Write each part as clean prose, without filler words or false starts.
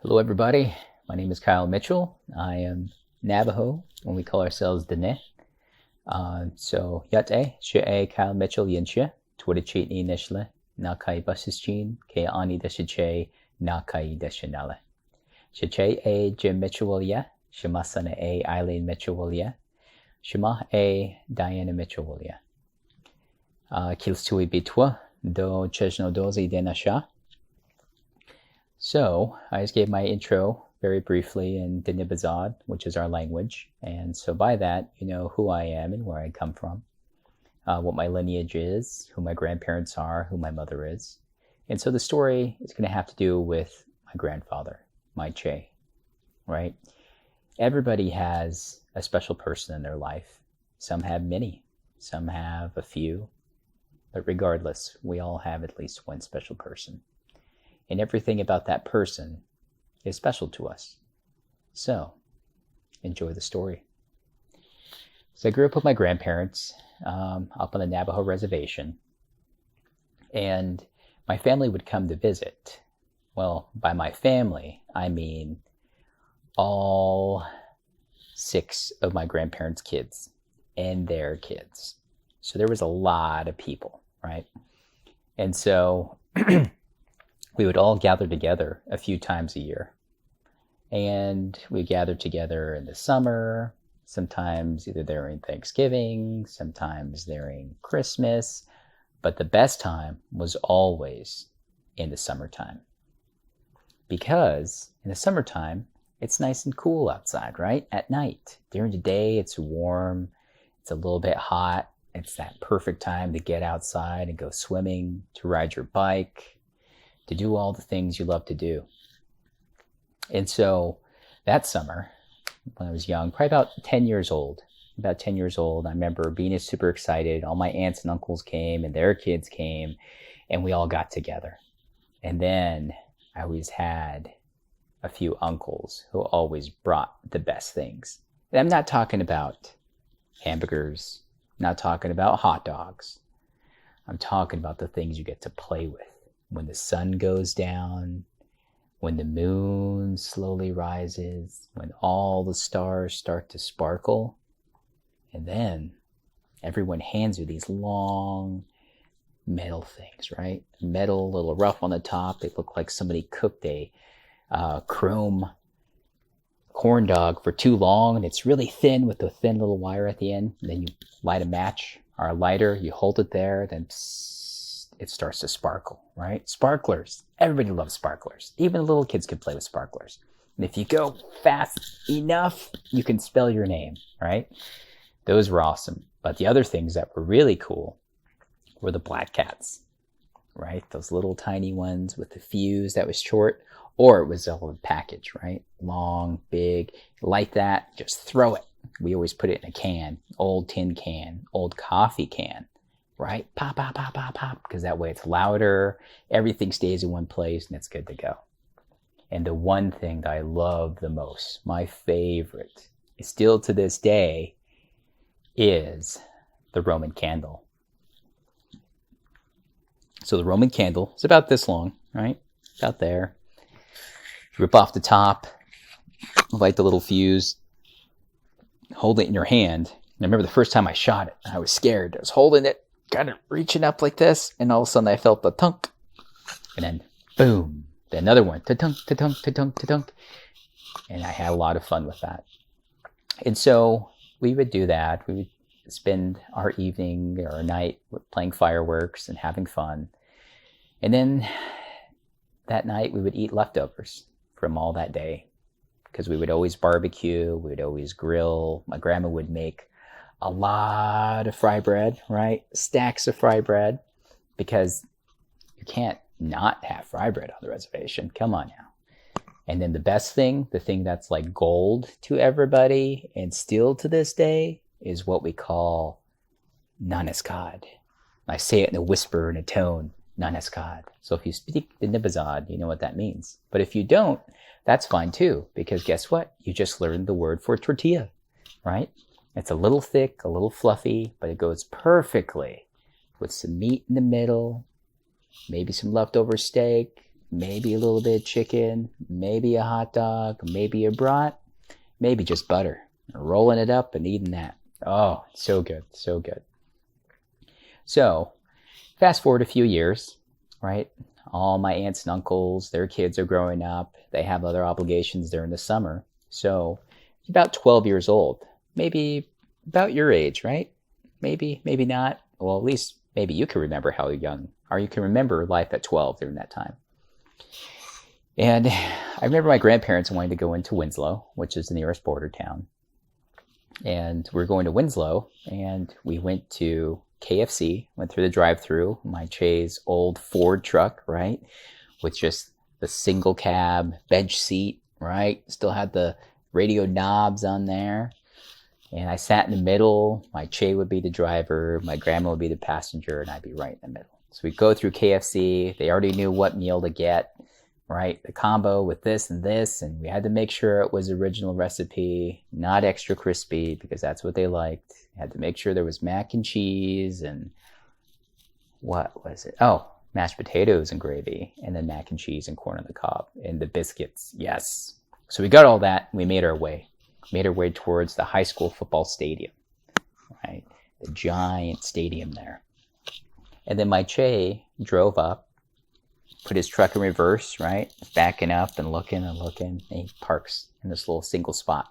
Hello, everybody. My name is Kyle Mitchell. I am Navajo, and we call ourselves Dene. So, yate, she'e Kyle Mitchell yinshe, twitachit ni nishle, nakai basischin, ke ani deshiche, nakai deshinale. Sheche e Jim Mitchell ya, shemasana e Eileen Mitchell ya, shema e Diana Mitchell ya. Kilstui bitwa, do cheshno dozi denasha. So, I just gave my intro very briefly in Dinibazad, which is our language. And so by that, you know who I am and where I come from, what my lineage is, who my grandparents are, who my mother is. And so the story is going to have to do with my grandfather, my Che, right? Everybody has a special person in their life. Some have many, some have a few. But regardless, we all have at least one special person. And everything about that person is special to us. So, enjoy the story. So I grew up with my grandparents up on the Navajo reservation. And my family would come to visit. Well, by my family, I mean all 6 of my grandparents' kids and their kids. So there was a lot of people, right? And so we would all gather together a few times a year. And we gathered together in the summer, sometimes either during Thanksgiving, sometimes during Christmas. But the best time was always in the summertime. Because in the summertime, it's nice and cool outside, right? At night. During the day, it's warm. It's a little bit hot. It's that perfect time to get outside and go swimming, to ride your bike, to do all the things you love to do. And so that summer, when I was young, probably about 10 years old, I remember being super excited. All my aunts and uncles came and their kids came and we all got together. And then I always had a few uncles who always brought the best things. And I'm not talking about hamburgers, not talking about hot dogs. I'm talking about the things you get to play with. When the sun goes down, when the moon slowly rises, when all the stars start to sparkle, and then everyone hands you these long metal things, right? Metal, a little rough on the top. They look like somebody cooked a chrome corn dog for too long, and it's really thin with a thin little wire at the end. And then you light a match or a lighter, you hold it there, then it starts to sparkle, right? Sparklers. Everybody loves sparklers. Even little kids can play with sparklers. And if you go fast enough, you can spell your name, right? Those were awesome. But the other things that were really cool were the black cats, right? Those little tiny ones with the fuse that was short, or it was a whole package, right? Long, big, like that, just throw it. We always put it in a can, old tin can, old coffee can, right? Pop, pop, pop, pop, pop, because that way it's louder, everything stays in one place, and it's good to go. And the one thing that I love the most, my favorite, still to this day, is the Roman candle. So the Roman candle is about this long, right? About there. Rip off the top, light the little fuse, hold it in your hand. And I remember the first time I shot it, I was scared. I was holding it, kind of reaching up like this, and all of a sudden I felt the tunk, and then boom, then another one, ta-tunk, ta-tunk, ta-tunk, ta-tunk, and I had a lot of fun with that. And so we would do that. We would spend our evening or night playing fireworks and having fun. And then that night we would eat leftovers from all that day, because we would always barbecue, we would always grill. My grandma would make a lot of fry bread, right? Stacks of fry bread, because you can't not have fry bread on the reservation. Come on now. And then the best thing, the thing that's like gold to everybody and still to this day, is what we call nanaskad. I say it in a whisper, in a tone, nanaskad. So if you speak the Nibazad, you know what that means. But if you don't, that's fine too, because guess what? You just learned the word for tortilla, right? It's a little thick, a little fluffy, but it goes perfectly with some meat in the middle, maybe some leftover steak, maybe a little bit of chicken, maybe a hot dog, maybe a brat, maybe just butter. Rolling it up and eating that. Oh, so good, so good. So, fast forward a few years, right? All my aunts and uncles, their kids are growing up. They have other obligations during the summer. So, about 12 years old, maybe about your age, right? Maybe not. Well, at least maybe you can remember how young, or you can remember life at 12 during that time. And I remember my grandparents wanting to go into Winslow, which is the nearest border town. And we were going to Winslow, and we went to KFC, went through the drive-thru, my Che's old Ford truck, right? With just the single cab, bench seat, right? Still had the radio knobs on there. And I sat in the middle. My Che would be the driver, my grandma would be the passenger, and I'd be right in the middle. So we'd go through KFC. They already knew what meal to get, right? The combo with this, and we had to make sure it was original recipe, not extra crispy, because that's what they liked. Had to make sure there was mac and cheese and what was it? Oh, mashed potatoes and gravy, and then mac and cheese and corn on the cob and the biscuits. Yes. So we got all that. And we made our way towards the high school football stadium, right? The giant stadium there. And then my Che drove up, put his truck in reverse, right? Backing up and looking, and he parks in this little single spot.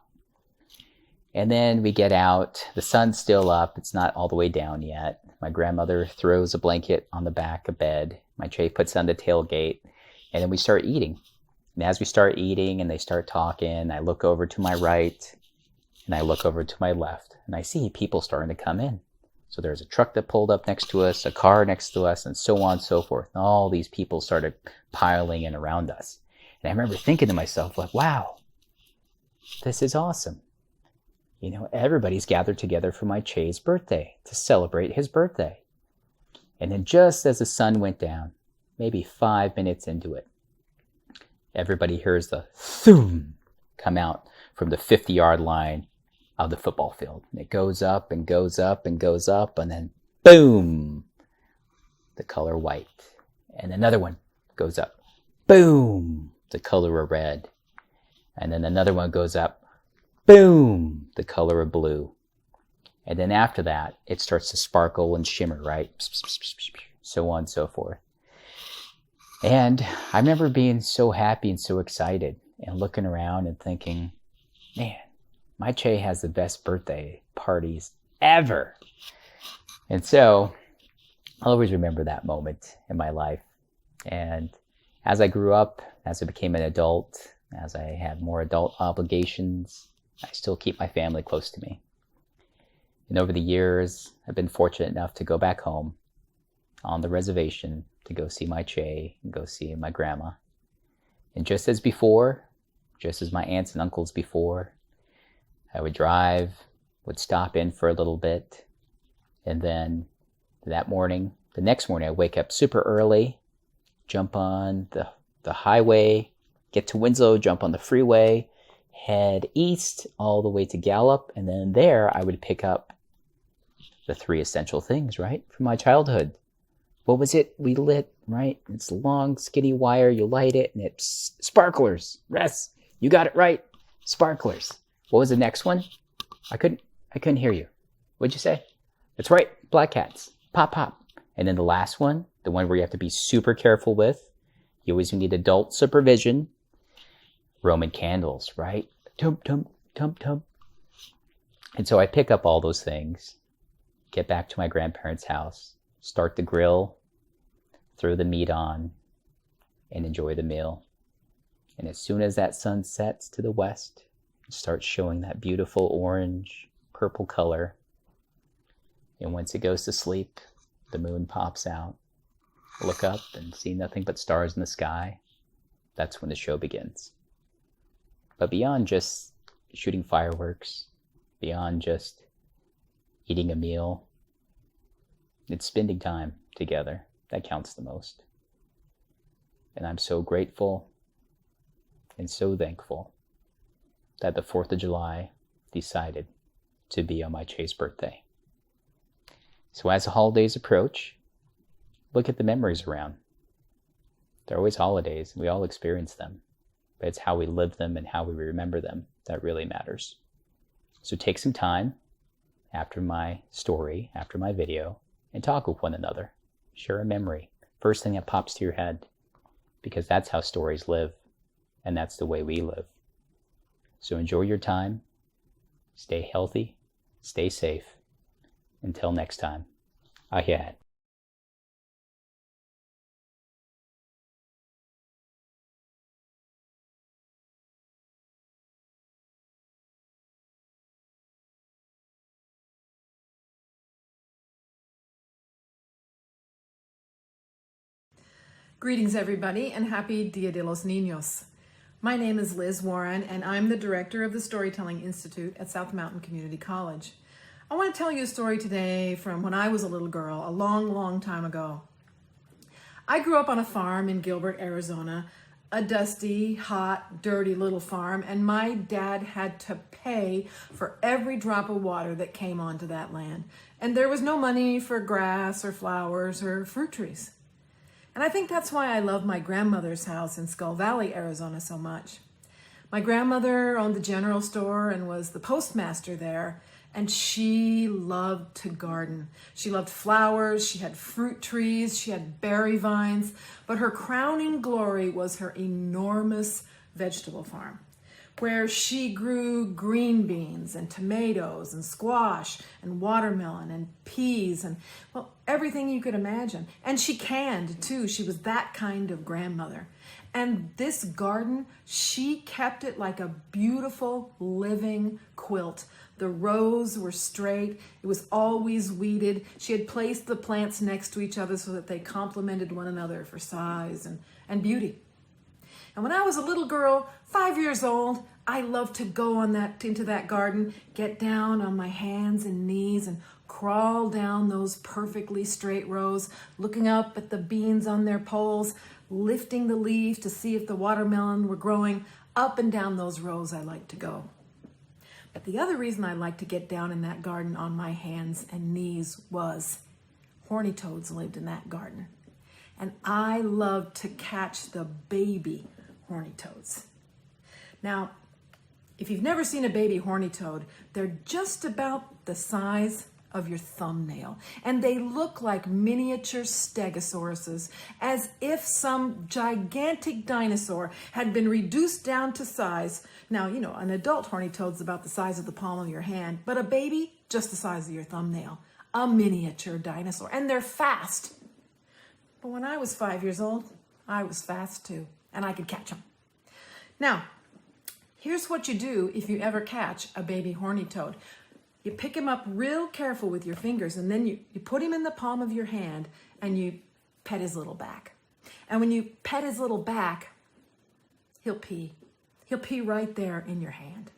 And then we get out. The sun's still up. It's not all the way down yet. My grandmother throws a blanket on the back of bed. My Che puts on the tailgate. And then we start eating. And as we start eating and they start talking, I look over to my right and I look over to my left. And I see people starting to come in. So there's a truck that pulled up next to us, a car next to us, and so on and so forth. And all these people started piling in around us. And I remember thinking to myself, like, wow, this is awesome. You know, everybody's gathered together for my Che's birthday to celebrate his birthday. And then just as the sun went down, maybe 5 minutes into it, everybody hears the thoom come out from the 50-yard line of the football field. And it goes up and goes up and goes up, and then boom, the color white. And another one goes up, boom, the color of red. And then another one goes up, boom, the color of blue. And then after that, it starts to sparkle and shimmer, right? So on and so forth. And I remember being so happy and so excited and looking around and thinking, man, my Che has the best birthday parties ever. And so I'll always remember that moment in my life. And as I grew up, as I became an adult, as I had more adult obligations, I still keep my family close to me. And over the years, I've been fortunate enough to go back home on the reservation to go see my Che and go see my grandma. And just as before, just as my aunts and uncles before, I would drive, would stop in for a little bit, and then the next morning I wake up super early, jump on the highway, get to Winslow, jump on the freeway, head east all the way to Gallup, and then there I would pick up the 3 essential things, right, from my childhood. What was it we lit, right? It's a long, skinny wire. You light it, and it's sparklers. Yes, you got it right. Sparklers. What was the next one? I couldn't hear you. What'd you say? That's right. Black cats. Pop, pop. And then the last one, the one where you have to be super careful with. You always need adult supervision. Roman candles, right? Tum, tum, tum, tum. And so I pick up all those things, get back to my grandparents' house, start the grill, throw the meat on, and enjoy the meal. And as soon as that sun sets to the west, it starts showing that beautiful orange, purple color. And once it goes to sleep, the moon pops out. Look up and see nothing but stars in the sky. That's when the show begins. But beyond just shooting fireworks, beyond just eating a meal, it's spending time together that counts the most. And I'm so grateful and so thankful that the 4th of July decided to be on my Che's birthday. So as the holidays approach, look at the memories around. They're always holidays. We all experience them. But it's how we live them and how we remember them that really matters. So take some time after my story, after my video, and talk with one another. Share a memory. First thing that pops to your head. Because that's how stories live. And that's the way we live. So enjoy your time. Stay healthy. Stay safe. Until next time. Ahiahat. Greetings, everybody, and happy Dia de los Niños. My name is Liz Warren, and I'm the director of the Storytelling Institute at South Mountain Community College. I want to tell you a story today from when I was a little girl, a long, long time ago. I grew up on a farm in Gilbert, Arizona, a dusty, hot, dirty little farm, and my dad had to pay for every drop of water that came onto that land. And there was no money for grass or flowers or fruit trees. And I think that's why I love my grandmother's house in Skull Valley, Arizona so much. My grandmother owned the general store and was the postmaster there, and she loved to garden. She loved flowers, she had fruit trees, she had berry vines, but her crowning glory was her enormous vegetable farm, where she grew green beans and tomatoes and squash and watermelon and peas and, well, everything you could imagine. And she canned too. She was that kind of grandmother. And this garden, she kept it like a beautiful living quilt. The rows were straight. It was always weeded. She had placed the plants next to each other so that they complemented one another for size and beauty. And when I was a little girl, 5 years old, I loved to go into that garden, get down on my hands and knees and crawl down those perfectly straight rows, looking up at the beans on their poles, lifting the leaves to see if the watermelon were growing. Up and down those rows I liked to go. But the other reason I liked to get down in that garden on my hands and knees was horny toads lived in that garden. And I loved to catch the baby horny toads. Now, if you've never seen a baby horny toad, they're just about the size of your thumbnail, and they look like miniature stegosauruses, as if some gigantic dinosaur had been reduced down to size. Now, you know, an adult horny toad's about the size of the palm of your hand, but a baby, just the size of your thumbnail. A miniature dinosaur, and they're fast. But when I was 5 years old, I was fast too, and I could catch them. Now, here's what you do if you ever catch a baby horny toad. You pick him up real careful with your fingers, and then you put him in the palm of your hand and you pet his little back. And when you pet his little back, he'll pee. He'll pee right there in your hand.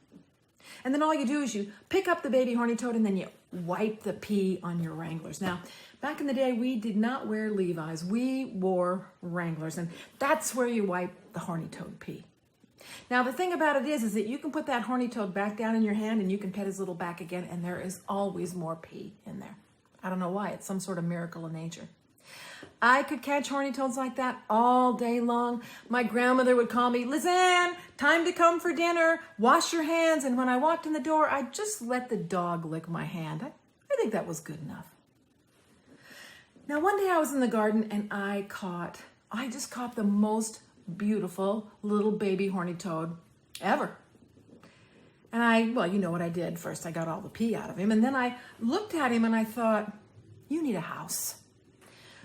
And then all you do is you pick up the baby horny toad and then you wipe the pee on your Wranglers. Now, back in the day, we did not wear Levi's. We wore Wranglers, and that's where you wipe the horny toad pee. Now, the thing about it is that you can put that horny toad back down in your hand and you can pet his little back again, and there is always more pee in there. I don't know why. It's some sort of miracle of nature. I could catch horny toads like that all day long. My grandmother would call me, "Lizanne, time to come for dinner. Wash your hands." And when I walked in the door, I'd just let the dog lick my hand. I think that was good enough. Now, one day I was in the garden and I just caught the most beautiful little baby horny toad ever. And well, you know what I did. First, I got all the pee out of him, and then I looked at him and I thought, you need a house.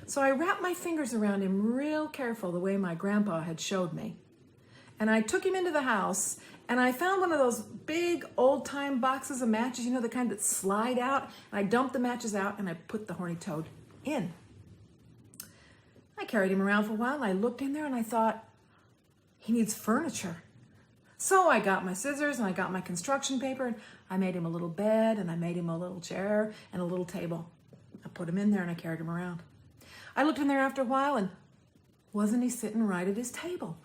So I wrapped my fingers around him real careful, the way my grandpa had showed me. And I took him into the house, and I found one of those big old-time boxes of matches, you know, the kind that slide out. And I dumped the matches out and I put the horny toad in. I carried him around for a while, and I looked in there and I thought, he needs furniture. So I got my scissors and I got my construction paper, and I made him a little bed, and I made him a little chair and a little table. I put him in there and I carried him around. I looked in there after a while, and wasn't he sitting right at his table?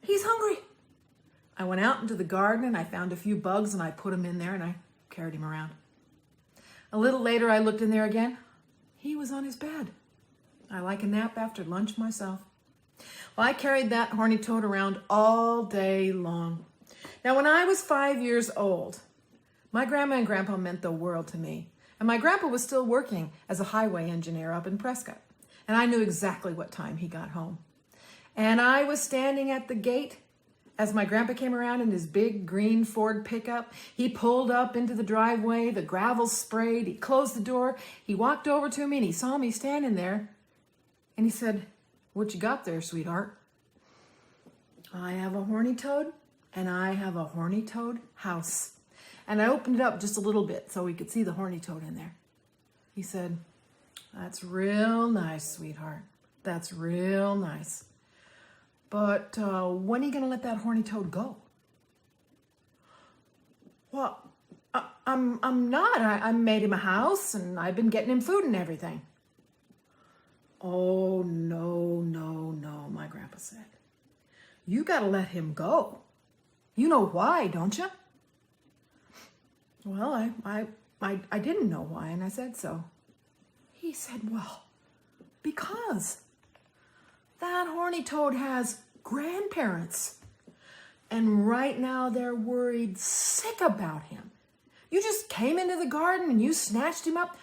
He's hungry. I went out into the garden and I found a few bugs and I put him in there and I carried him around. A little later I looked in there again. He was on his bed. I like a nap after lunch myself. Well, I carried that horny toad around all day long. Now, when I was 5 years old, my grandma and grandpa meant the world to me. And my grandpa was still working as a highway engineer up in Prescott. And I knew exactly what time he got home. And I was standing at the gate as my grandpa came around in his big green Ford pickup. He pulled up into the driveway, the gravel sprayed, he closed the door, he walked over to me and he saw me standing there. And he said, "What you got there, sweetheart?" "I have a horny toad and I have a horny toad house." And I opened it up just a little bit so we could see the horny toad in there. He said, "That's real nice, sweetheart. That's real nice. But when are you going to let that horny toad go?" "Well, I'm not. I made him a house and I've been getting him food and everything." "Oh, no, no, no," my grandpa said. "You got to let him go. You know why, don't you?" Well, I didn't know why, and I said so. He said, "Well, because that horny toad has grandparents. And right now they're worried sick about him. You just came into the garden and you snatched him up.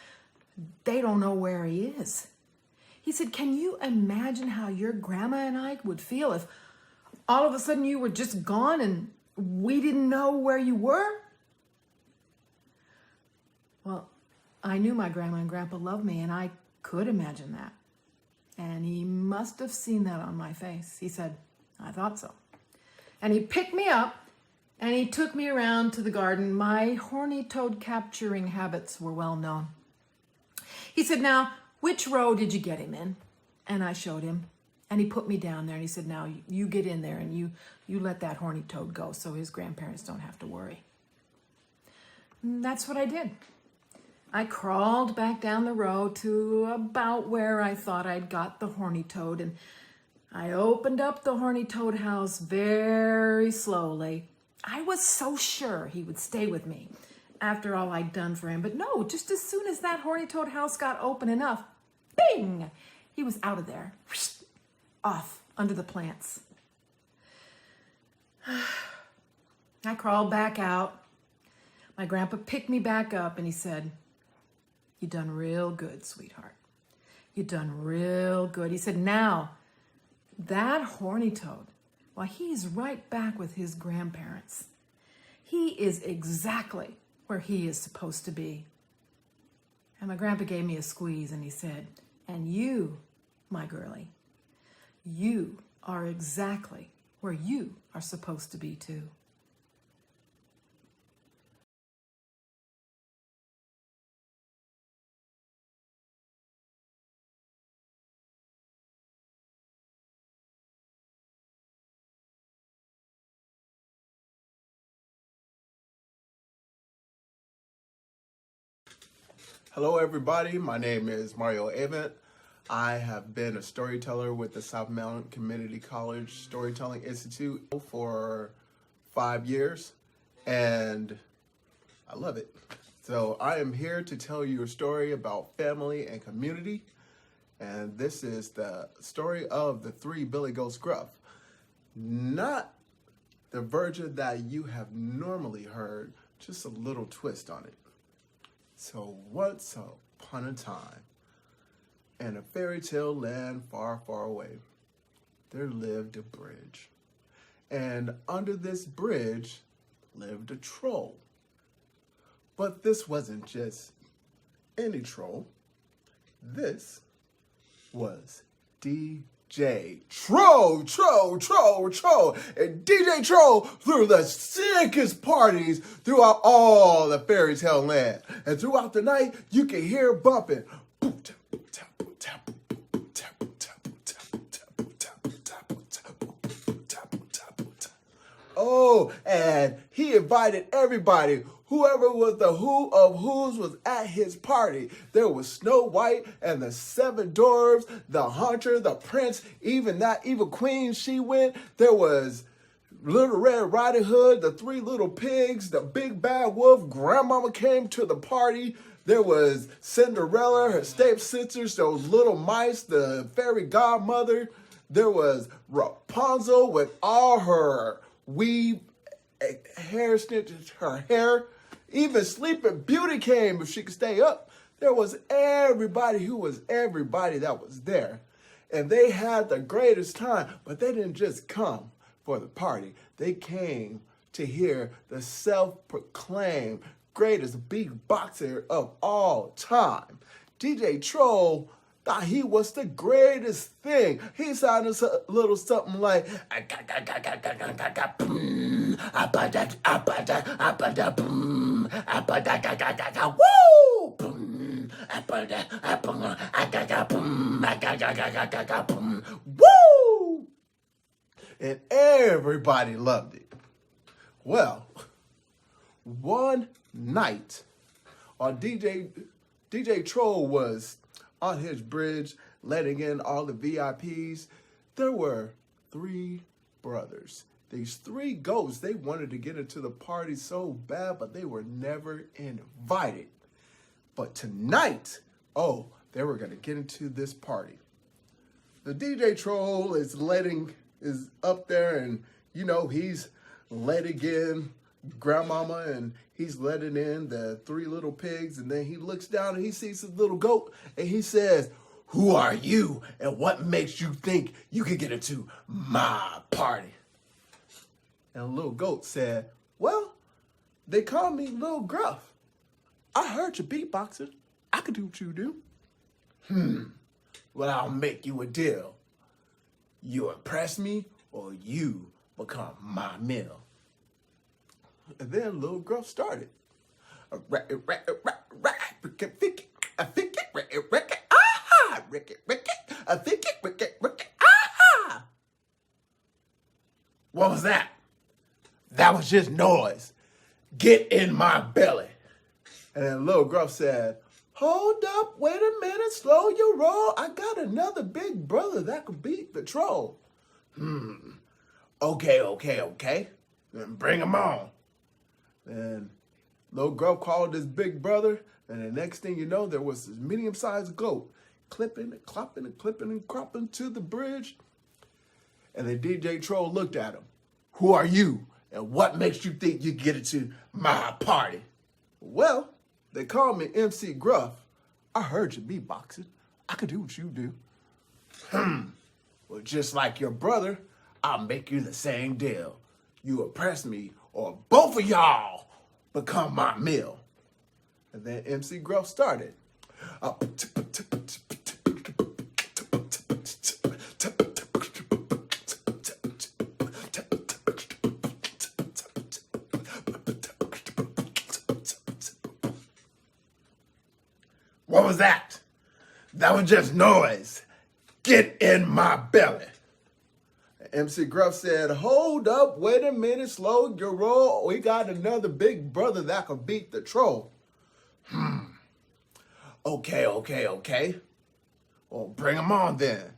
They don't know where he is." He said, "Can you imagine how your grandma and I would feel if all of a sudden you were just gone and we didn't know where you were?" Well, I knew my grandma and grandpa loved me, and I could imagine that. And he must have seen that on my face. He said, "I thought so." And he picked me up and he took me around to the garden. My horny toad capturing habits were well known. He said, "Now, which row did you get him in?" And I showed him. And he put me down there and he said, "Now you get in there and you let that horny toad go so his grandparents don't have to worry." And that's what I did. I crawled back down the row to about where I thought I'd got the horny toad, and I opened up the horny toad house very slowly. I was so sure he would stay with me after all I'd done for him, but no, just as soon as that horny toad house got open enough, bing, he was out of there, off under the plants. I crawled back out. My grandpa picked me back up and he said, "You done real good, sweetheart. You done real good." He said, "Now, that horny toad, well, he's right back with his grandparents. He is exactly where he is supposed to be." And my grandpa gave me a squeeze and he said, "And you, my girlie, you are exactly where you are supposed to be too." Hello everybody, my name is Mario Avent. I have been a storyteller with the South Mountain Community College Storytelling Institute for 5 years, and I love it. So I am here to tell you a story about family and community, and this is the story of the three Billy Goats Gruff. Not the version that you have normally heard, just a little twist on it. So once upon a time, in a fairy tale land far, far away, there lived a bridge. And under this bridge lived a troll. But this wasn't just any troll. This was DJ Troll. And DJ Troll threw the sickest parties throughout all the fairy tale land. And throughout the night, you can hear bumping. Oh, and he invited everybody. Whoever was the who of who's was at his party. There was Snow White and the 7 dwarves, the hunter, the prince, even that evil queen, she went. There was Little Red Riding Hood, the 3 little pigs, the big bad wolf. Grandmama came to the party. There was Cinderella, her stepsisters, those little mice, the fairy godmother, There was Rapunzel with all her weave, hair snitches, her hair. Even Sleeping Beauty came if she could stay up. There was everybody that was there. And they had the greatest time, but they didn't just come for the party. They came to hear the self-proclaimed greatest beatboxer of all time. DJ Troll thought he was the greatest thing. He sounded a little something like woo! And everybody loved it. Well, one night, DJ Troll was on his bridge letting in all the VIPs. There were 3 brothers. These 3 ghosts, they wanted to get into the party so bad, but they were never invited. But tonight, they were going to get into this party. The DJ Troll is up there, and he's letting in Grandmama, and he's letting in the 3 little pigs, and then he looks down and he sees his little goat, and he says, "Who are you, and what makes you think you can get into my party?" And the little goat said, "Well, they call me Little Gruff. I heard you beatboxing. I can do what you do." Well, I'll make you a deal. You impress me, or you become my meal. And then Little Gruff started. What was that? That was just noise. Get in my belly. And then Little Gruff said, "Hold up, wait a minute, slow your roll. I got another big brother that could beat the troll." Okay. Then bring him on. And Little Gruff called his big brother, and the next thing you know, there was this medium-sized goat clipping and clopping and clipping and cropping to the bridge. And the DJ Troll looked at him. "Who are you, and what makes you think you get into my party?" "Well, they call me MC Gruff. I heard you beatboxing. I could do what you do." Well, just like your brother, I'll make you the same deal. You oppress me, or both of y'all become my meal. And then MC Gruff started. What was that? That was just noise. Get in my belly. MC Gruff said, "Hold up, wait a minute, slow your roll. We got another big brother that can beat the troll." Okay. Well, bring him on then.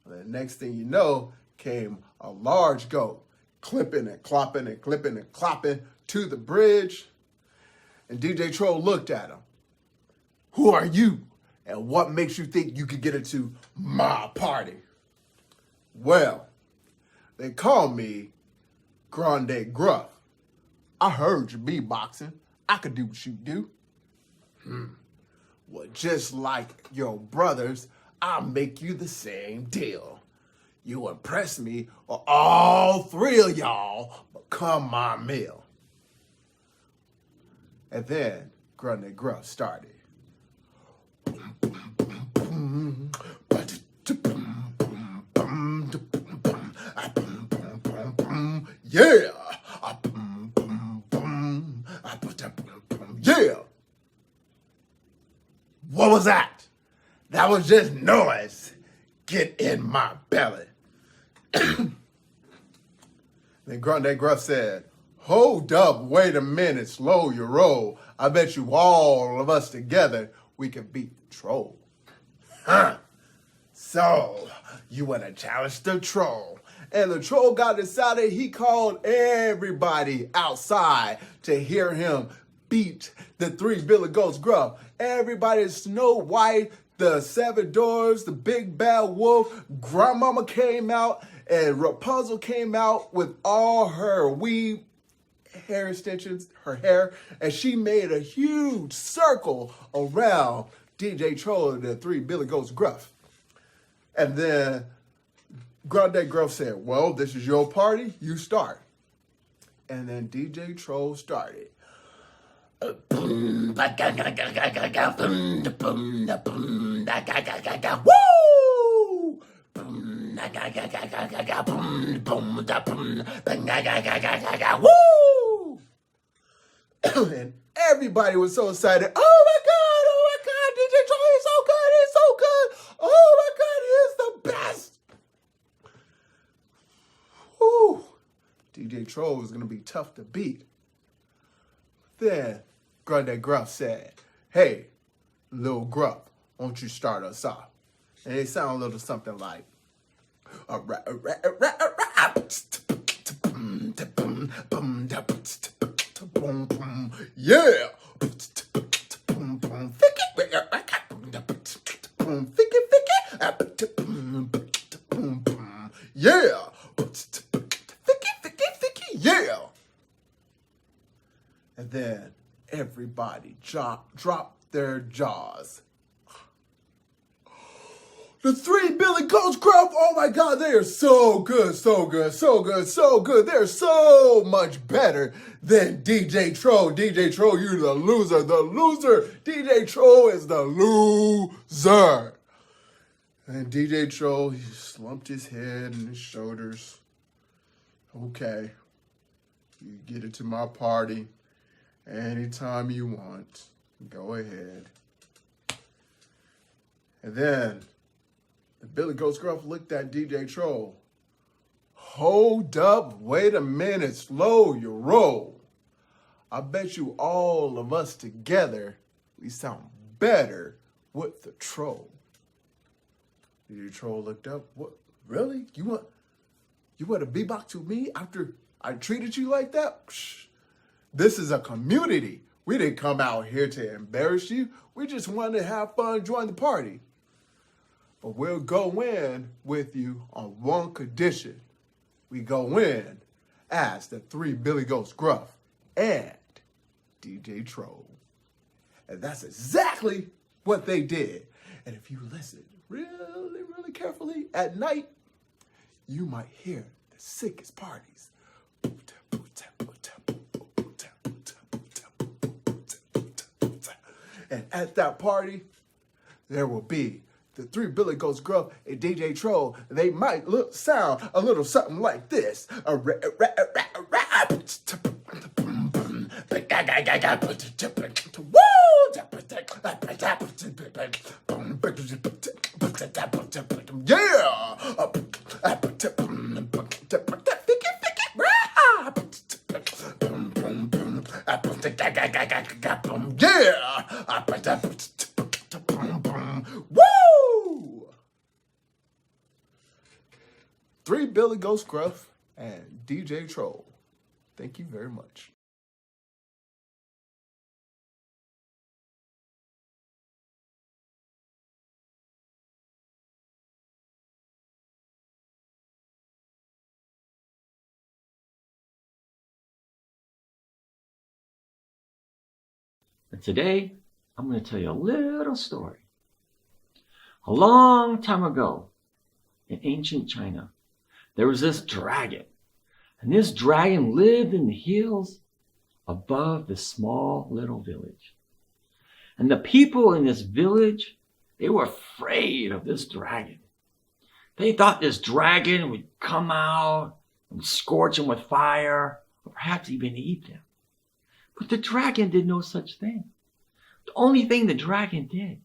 Well, the next thing you know, came a large goat, clipping and clopping and clipping and clopping to the bridge. And DJ Troll looked at him. "Who are you, and what makes you think you could get into my party?" "Well, they call me Grande Gruff. I heard you beatboxing. I could do what you do." Well, just like your brothers, I'll make you the same deal. You impress me, or all 3 of y'all become my meal. And then Grande Gruff started. Yeah. Yeah. What was that? That was just noise. Get in my belly. Then Grande Gruff said, "Hold up, wait a minute, slow your roll. I bet you all of us together, we can beat the troll." So, you want to challenge the troll. And the troll got decided. He called everybody outside to hear him beat the 3 Billy Goats Gruff. Everybody, Snow White, the 7 dwarves, the big bad wolf, Grandmama came out, and Rapunzel came out with all her weave hair extensions, her hair, and she made a huge circle around DJ Troll and the 3 Billy Goats Gruff. And then Granddad Gruff said, well, this is your party, you start. And then DJ Troll started. Woo! Woo! And everybody was so excited. Oh my God, DJ Troy is so good, he's so good. Oh my God, he is the best. Woo! DJ Troll was gonna be tough to beat. Then Granddad Gruff said, hey, little Gruff, won't you start us off? And it sounded a little something like, yeah. Yeah. Yeah. And then everybody dropped their jaws. The 3 Billy Goats Gruff, oh my God, they are so good, so good, so good, so good. They're so much better than DJ Troll. DJ Troll, you're the loser, the loser. DJ Troll is the loser. And DJ Troll, he slumped his head and his shoulders. Okay, you get into my party anytime you want. Go ahead. And then the Billy Goats Gruff looked at DJ Troll. Hold up, wait a minute, slow your roll. I bet you all of us together, we sound better with the troll. DJ Troll looked up. What? Really? You want to beatbox to me after I treated you like that? Psh, this is a community. We didn't come out here to embarrass you. We just wanted to have fun, join the party. But we'll go in with you on one condition. We go in as the 3 Billy Goats Gruff and DJ Troll. And that's exactly what they did. And if you listen really, really carefully at night, you might hear the sickest parties. And at that party, there will be the 3 Billy Goats Gruff and DJ Troll. They might sound a little something like this. Woo! 3 Billy Goats Gruff and DJ Troll. Thank you very much. And today, I'm going to tell you a little story. A long time ago, in ancient China, there was this dragon. And this dragon lived in the hills above this small little village. And the people in this village, they were afraid of this dragon. They thought this dragon would come out and scorch them with fire, or perhaps even eat them. But the dragon did no such thing. The only thing the dragon did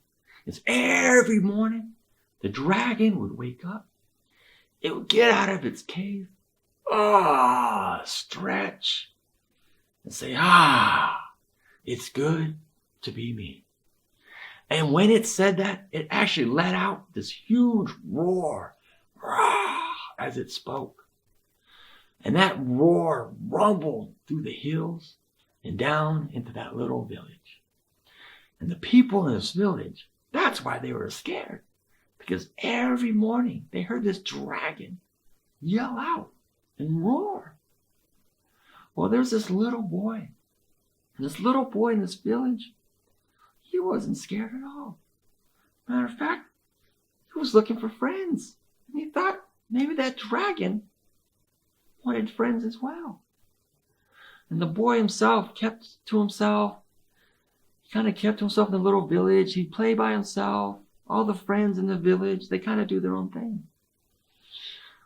is every morning, the dragon would wake up. It would get out of its cave, stretch, and say, it's good to be me. And when it said that, it actually let out this huge roar, as it spoke. And that roar rumbled through the hills and down into that little village. And the people in this village, That's why they were scared. Because every morning they heard this dragon yell out and roar. Well, there's this little boy. And this little boy in this village, he wasn't scared at all. Matter of fact, he was looking for friends. And he thought maybe that dragon wanted friends as well. And the boy himself kept to himself. He kind of kept to himself in the little village. He'd play by himself. All the friends in the village, they kind of do their own thing.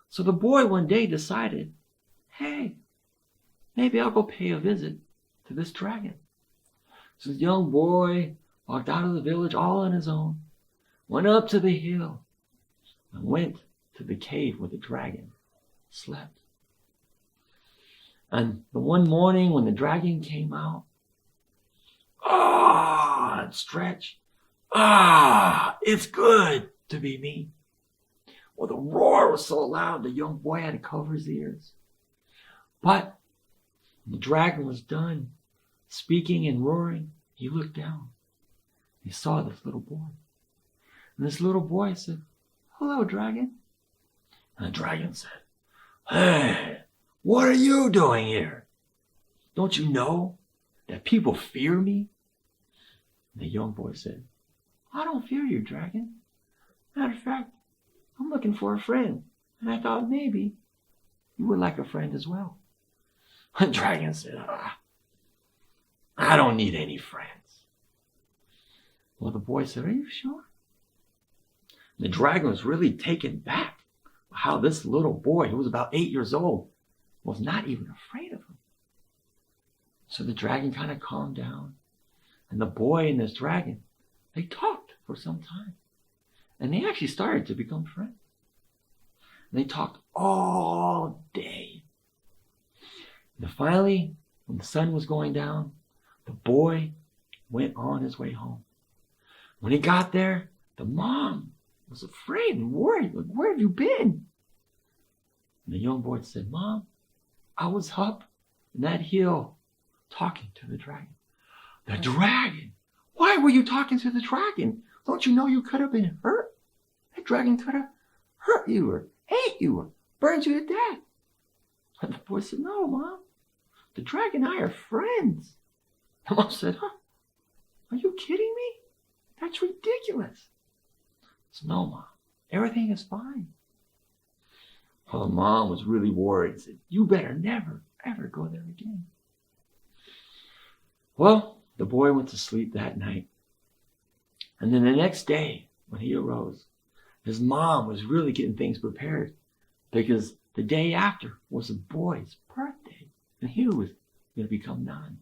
So the boy one day decided, hey, maybe I'll go pay a visit to this dragon. So this young boy walked out of the village all on his own, went up to the hill, and went to the cave where the dragon slept. And the one morning when the dragon came out, and stretched, it's good to be me. Well, the roar was so loud, the young boy had to cover his ears. But when the dragon was done speaking and roaring, he looked down. He saw this little boy. And this little boy said, hello, dragon. And the dragon said, hey, what are you doing here? Don't you know that people fear me? And the young boy said, I don't fear you, dragon. Matter of fact, I'm looking for a friend. And I thought maybe you would like a friend as well. The dragon said, I don't need any friends. Well, the boy said, are you sure? And the dragon was really taken back by how this little boy, who was about 8 years old, was not even afraid of him. So the dragon kind of calmed down. And the boy and this dragon, they talked for some time. And they actually started to become friends. And they talked all day. And finally, when the sun was going down, the boy went on his way home. When he got there, the mom was afraid and worried. Like, where have you been? And the young boy said, Mom, I was up in that hill talking to the dragon. The dragon? Why were you talking to the dragon? Don't you know you could have been hurt? That dragon could have hurt you or ate you or burned you to death. And the boy said, no, Mom. The dragon and I are friends. The mom said, are you kidding me? That's ridiculous. I said, no, Mom. Everything is fine. Well, the mom was really worried and said, you better never, ever go there again. Well, the boy went to sleep that night. And then the next day, when he arose, his mom was really getting things prepared because the day after was the boy's birthday and he was going to become 9.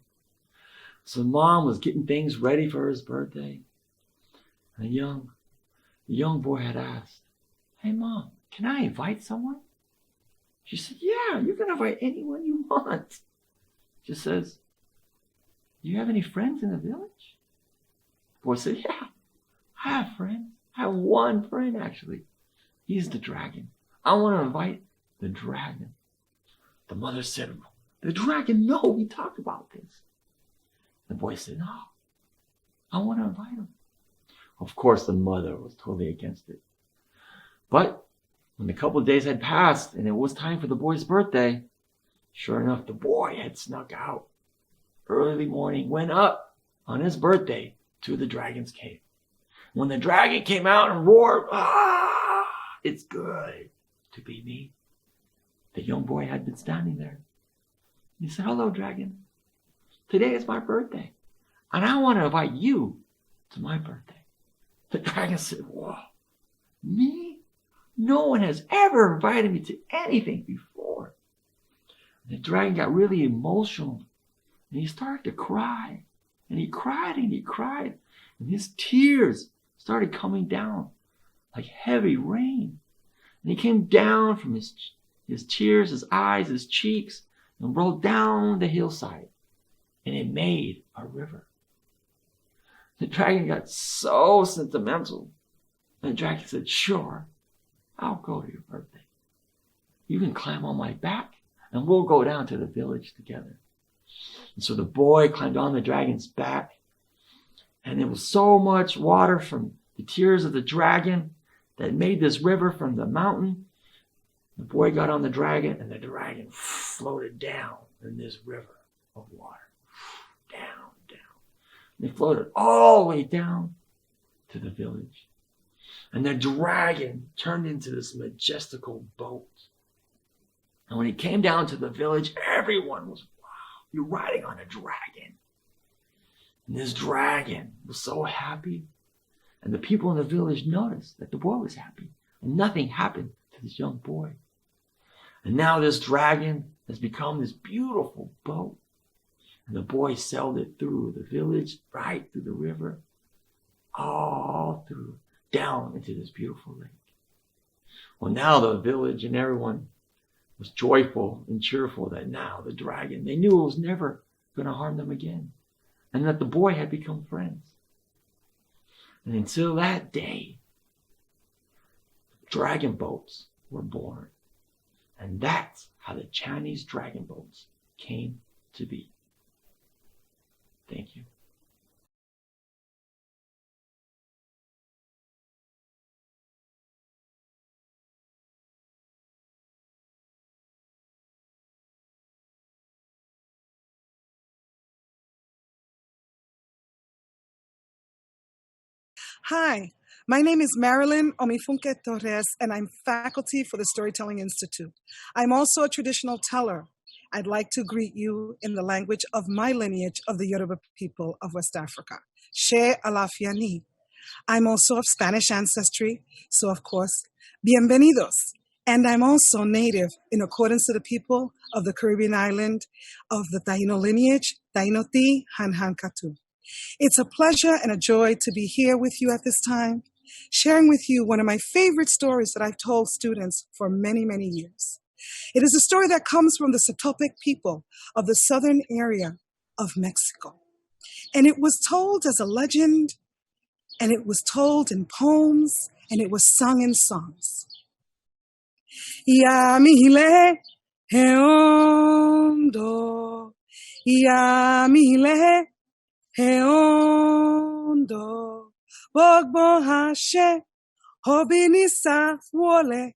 So mom was getting things ready for his birthday. And the young boy had asked, hey, Mom, can I invite someone? She said, yeah, you can invite anyone you want. She says, do you have any friends in the village? The boy said, yeah, I have friends. I have one friend, actually. He's the dragon. I want to invite the dragon. The mother said, the dragon? No, we talked about this. The boy said, no, I want to invite him. Of course, the mother was totally against it. But when a couple of days had passed and it was time for the boy's birthday, sure enough, the boy had snuck out. Early morning, went up on his birthday to the dragon's cave. When the dragon came out and roared, it's good to be me. The young boy had been standing there. He said, hello, dragon. Today is my birthday, and I want to invite you to my birthday. The dragon said, whoa, me? No one has ever invited me to anything before. And the dragon got really emotional, and he started to cry. And he cried and he cried, and his tears started coming down like heavy rain. And he came down from his tears, his eyes, his cheeks, and rolled down the hillside. And it made a river. The dragon got so sentimental. And the dragon said, sure, I'll go to your birthday. You can climb on my back, and we'll go down to the village together. And so the boy climbed on the dragon's back, and there was so much water from the tears of the dragon that made this river from the mountain. The boy got on the dragon, and the dragon floated down in this river of water. Down, down. And they floated all the way down to the village. And the dragon turned into this majestical boat. And when he came down to the village, everyone was, wow, you're riding on a dragon. And this dragon was so happy. And the people in the village noticed that the boy was happy. And nothing happened to this young boy. And now this dragon has become this beautiful boat. And the boy sailed it through the village, right through the river, all through, down into this beautiful lake. Well, now the village and everyone was joyful and cheerful that now the dragon, they knew it was never going to harm them again. And that the boy had become friends. And until that day, dragon boats were born. And that's how the Chinese dragon boats came to be. Thank you. Hi, my name is Marilyn Omifunke Torres, and I'm faculty for the Storytelling Institute. I'm also a traditional teller. I'd like to greet you in the language of my lineage of the Yoruba people of West Africa. She Alafiani. I'm also of Spanish ancestry, so of course, bienvenidos. And I'm also native in accordance to the people of the Caribbean island of the Taino lineage, Taino Ti Han Katu. It's a pleasure and a joy to be here with you at this time, sharing with you one of my favorite stories that I've told students for many, many years. It is a story that comes from the Satopec people of the southern area of Mexico. And it was told as a legend, and it was told in poems, and it was sung in songs. Yamile heondo, yamile heondo, bogbo hashe, hobinisa wole.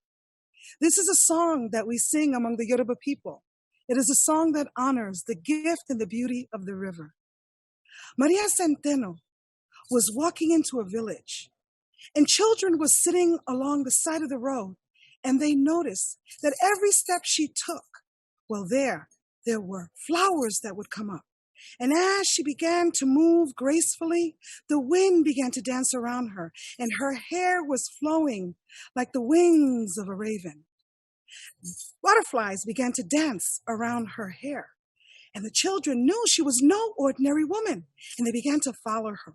This is a song that we sing among the Yoruba people. It is a song that honors the gift and the beauty of the river. Maria Centeno was walking into a village, and children were sitting along the side of the road, and they noticed that every step she took, well, there were flowers that would come up. And as she began to move gracefully, the wind began to dance around her, and her hair was flowing like the wings of a raven. Butterflies began to dance around her hair, and the children knew she was no ordinary woman, and they began to follow her.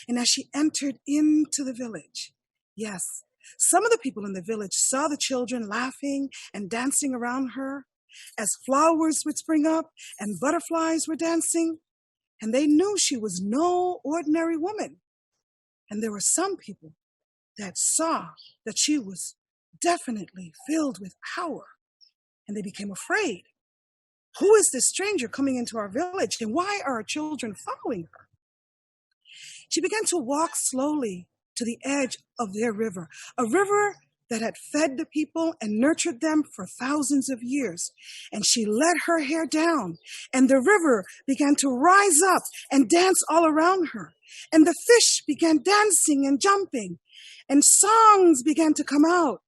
And as she entered into the village, yes, some of the people in the village saw the children laughing and dancing around her as flowers would spring up and butterflies were dancing, and they knew she was no ordinary woman. And there were some people that saw that she was definitely filled with power, and they became afraid. Who is this stranger coming into our village, and why are our children following her? She began to walk slowly to the edge of their river, a river that had fed the people and nurtured them for thousands of years. And she let her hair down, and the river began to rise up and dance all around her. And the fish began dancing and jumping, and songs began to come out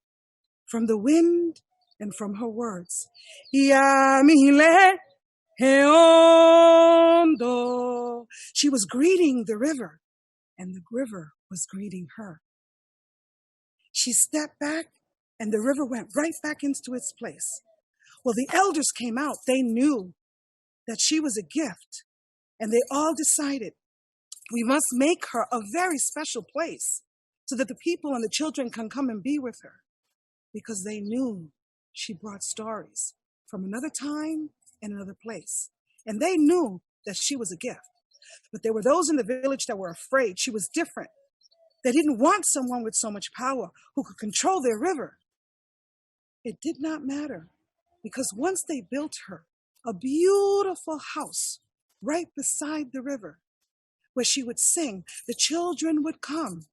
from the wind and from her words. Yamile heondo. She was greeting the river, and the river was greeting her. She stepped back, and the river went right back into its place. Well, the elders came out. They knew that she was a gift, and they all decided, we must make her a very special place so that the people and the children can come and be with her, because they knew she brought stories from another time and another place. And they knew that she was a gift. But there were those in the village that were afraid she was different. They didn't want someone with so much power who could control their river. It did not matter, because once they built her a beautiful house right beside the river where she would sing, the children would come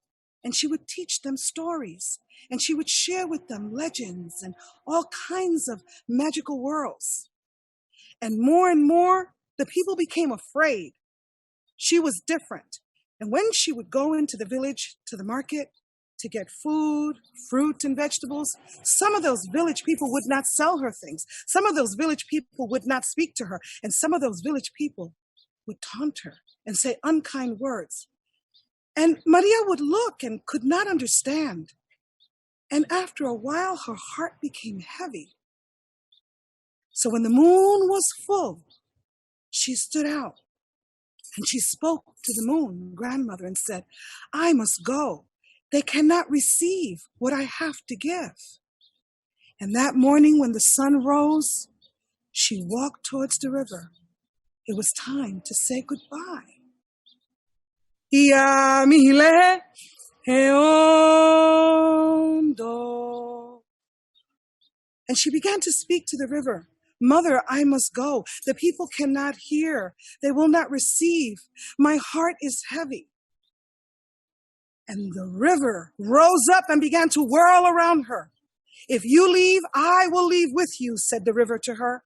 and she would teach them stories, and she would share with them legends and all kinds of magical worlds. And more, the people became afraid. She was different. And when she would go into the village, to the market, to get food, fruit, and vegetables, some of those village people would not sell her things. Some of those village people would not speak to her. And some of those village people would taunt her and say unkind words. And Maria would look and could not understand. And after a while, her heart became heavy. So when the moon was full, she stood out and she spoke to the moon, grandmother, and said, I must go. They cannot receive what I have to give. And that morning when the sun rose, she walked towards the river. It was time to say goodbye. Ia mihile heondo. And she began to speak to the river. Mother, I must go. The people cannot hear. They will not receive. My heart is heavy. And the river rose up and began to whirl around her. If you leave, I will leave with you, said the river to her.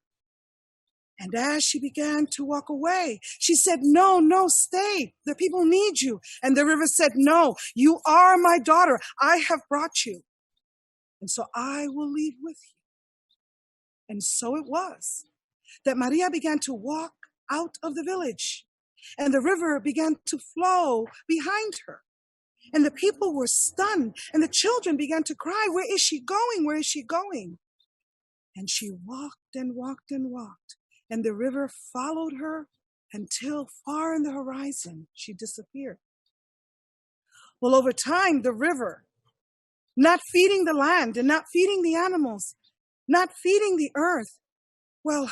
And as she began to walk away, she said, no, stay. The people need you. And the river said, no, you are my daughter. I have brought you. And so I will leave with you. And so it was that Maria began to walk out of the village, and the river began to flow behind her. And the people were stunned, and the children began to cry, where is she going? Where is she going? And she walked and walked and walked, and the river followed her until far in the horizon she disappeared. Well, over time, the river, not feeding the land and not feeding the animals, not feeding the earth, well,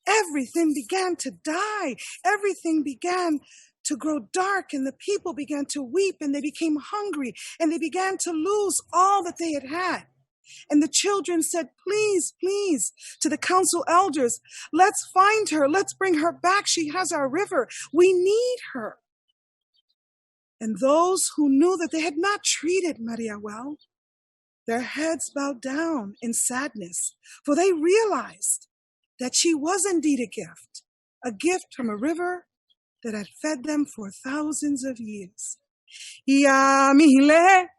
everything began to die. Everything began to grow dark, and the people began to weep, and they became hungry, and they began to lose all that they had had. And the children said, please, to the council elders, let's find her. Let's bring her back. She has our river. We need her. And those who knew that they had not treated Maria well, their heads bowed down in sadness, for they realized that she was indeed a gift from a river that had fed them for thousands of years. Ia mihile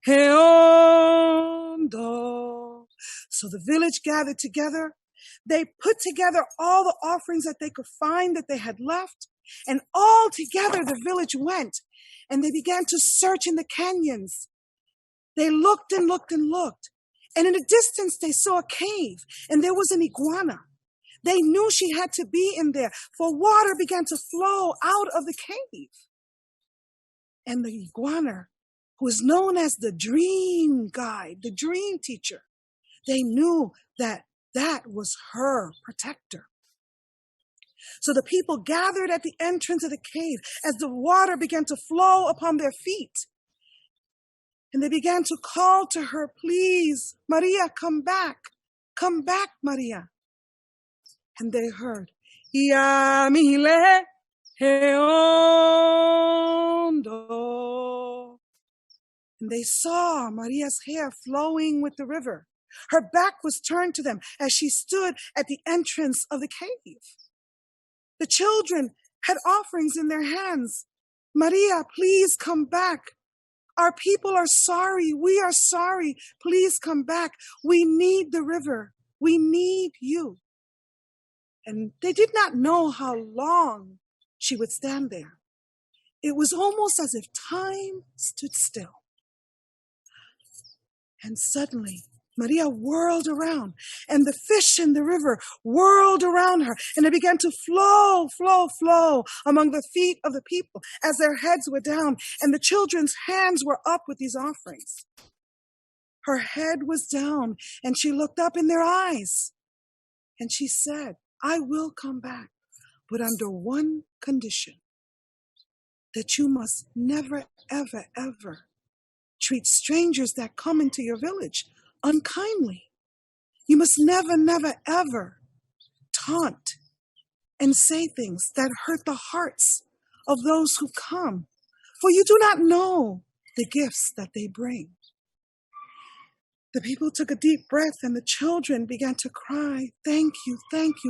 heondo. So the village gathered together. They put together all the offerings that they could find that they had left, and all together the village went, and they began to search in the canyons. They looked and looked and looked, and in the distance they saw a cave, and there was an iguana. They knew she had to be in there, for water began to flow out of the cave. And the iguana, who is known as the dream guide, the dream teacher, they knew that that was her protector. So the people gathered at the entrance of the cave as the water began to flow upon their feet. And they began to call to her, please, Maria, come back, Maria. And they heard, Ia mihile heondo. And they saw Maria's hair flowing with the river. Her back was turned to them as she stood at the entrance of the cave. The children had offerings in their hands. Maria, please come back. Our people are sorry. We are sorry. Please come back. We need the river. We need you. And they did not know how long she would stand there. It was almost as if time stood still. And suddenly, Maria whirled around, and the fish in the river whirled around her, and it began to flow among the feet of the people as their heads were down, and the children's hands were up with these offerings. Her head was down, and she looked up in their eyes, and she said, I will come back, but under one condition, that you must never, ever, ever treat strangers that come into your village unkindly. You must never, never, ever taunt and say things that hurt the hearts of those who come. For you do not know the gifts that they bring. The people took a deep breath and the children began to cry, thank you,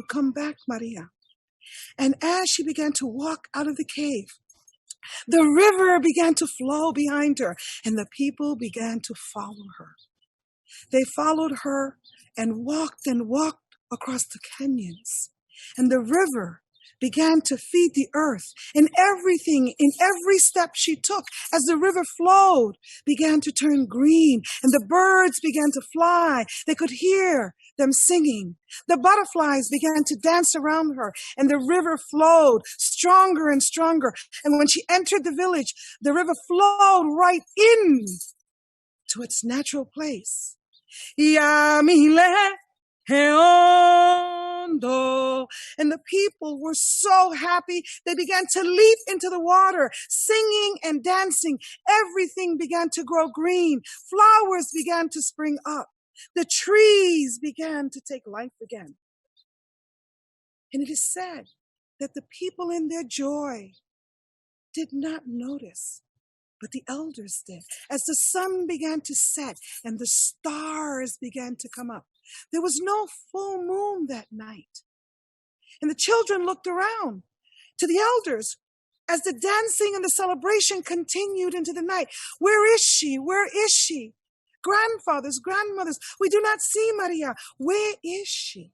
come back, Maria. And as she began to walk out of the cave, the river began to flow behind her and the people began to follow her. They followed her and walked across the canyons. And the river began to feed the earth, and everything in every step she took as the river flowed began to turn green, and the birds began to fly. They could hear them singing. The butterflies began to dance around her, and the river flowed stronger and stronger. And when she entered the village, the river flowed right in to its natural place. Yamile Heondo. And the people were so happy. They began to leap into the water, singing and dancing. Everything began to grow green. Flowers began to spring up. The trees began to take life again. And it is said that the people in their joy did not notice, but the elders did. As the sun began to set and the stars began to come up, there was no full moon that night. And the children looked around to the elders as the dancing and the celebration continued into the night. Where is she? Where is she? Grandfathers, grandmothers, we do not see Maria. Where is she?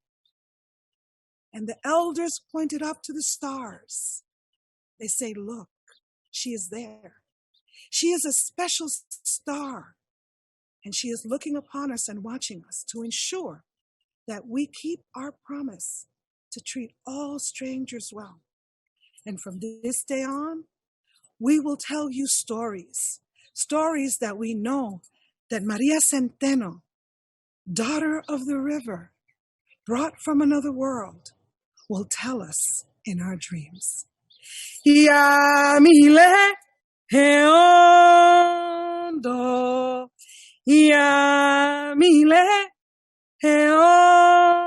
And the elders pointed up to the stars. They say, look, she is there. She is a special star, and she is looking upon us and watching us to ensure that we keep our promise to treat all strangers well. And from this day on, we will tell you stories that we know that Maria Centeno, daughter of the river, brought from another world, will tell us in our dreams. Yamile Heondo, Yamile Heondo,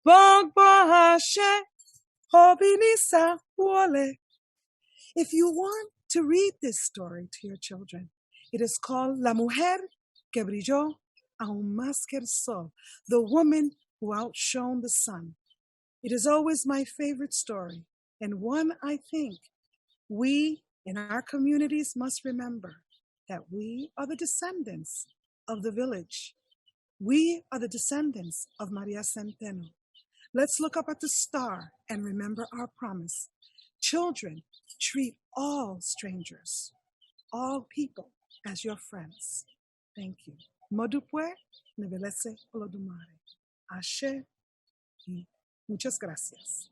Bogbahashe, Hobinisa Wole. If you want to read this story to your children, it is called La Mujer que brilló aún más que el sol, the woman who outshone the sun. It is always my favorite story, and one I think we in our communities must remember, that we are the descendants of the village. We are the descendants of Maria Centeno. Let's look up at the star and remember our promise. Children, treat all strangers, all people as your friends. Thank you. Modupwe, Nevelese Olodumare. Ashe y muchas gracias.